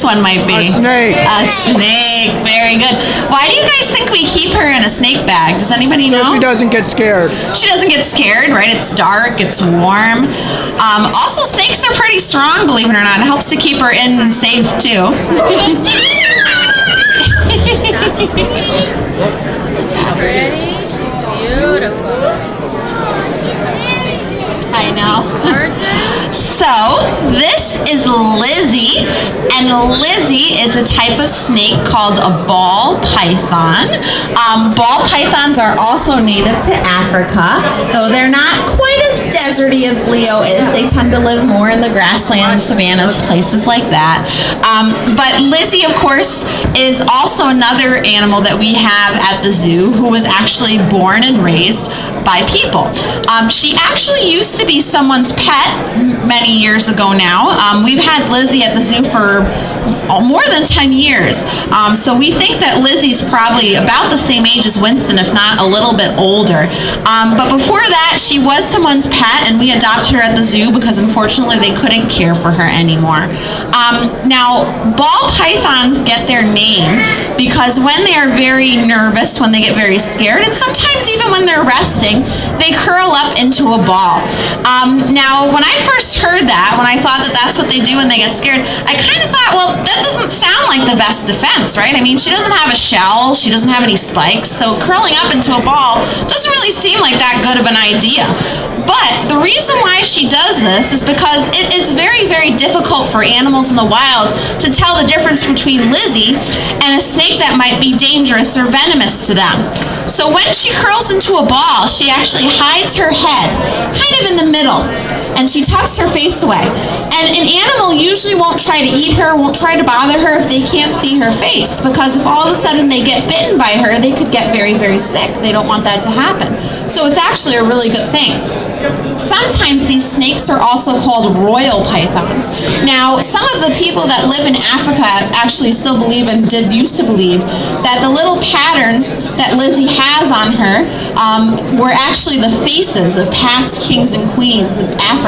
one might be? A snake. A snake. Very good. Why do you guys think we keep her in a snake bag? Does anybody know? So she doesn't get scared. She doesn't get scared, right? It's dark, it's warm. Also, snakes are pretty strong, believe it or not. It helps to keep her in and safe, too. Pretty, beautiful. I know. So, this is Lizzie, and Lizzie is a type of snake called a ball python. Ball pythons are also native to Africa, though they're not quite as deserty as Leo is. They tend to live more in the grasslands, savannas, places like that. But Lizzie, of course, is also another animal that we have at the zoo who was actually born and raised by people. She actually used to be someone's pet many years ago now. We've had Lizzie at the zoo for more than 10 years. So we think that Lizzie's probably about the same age as Winston, if not a little bit older. But before that, she was someone's pet, and we adopted her at the zoo because unfortunately they couldn't care for her anymore. Now, ball pythons get their name because when they are very nervous, when they get very scared, and sometimes even when they're resting, they curl up into a ball. Now, when I first heard that, when I thought that that's what they do when they get scared, I kind of thought, well, that doesn't sound like the best defense, right? I mean, she doesn't have a shell, she doesn't have any spikes, so curling up into a ball doesn't really seem like that good of an idea. But the reason why she does this is because it is very, very difficult for animals in the wild to tell the difference between Lizzie and a snake that might be dangerous or venomous to them. So when she curls into a ball, she actually hides her head kind of in the middle, and she tucks her face away. And an animal usually won't try to eat her, won't try to bother her if they can't see her face, because if all of a sudden they get bitten by her, they could get very, very sick. They don't want that to happen. So it's actually a really good thing. Sometimes these snakes are also called royal pythons. Now, some of the people that live in Africa actually still believe and used to believe that the little patterns that Lizzie has on her were actually the faces of past kings and queens of Africa.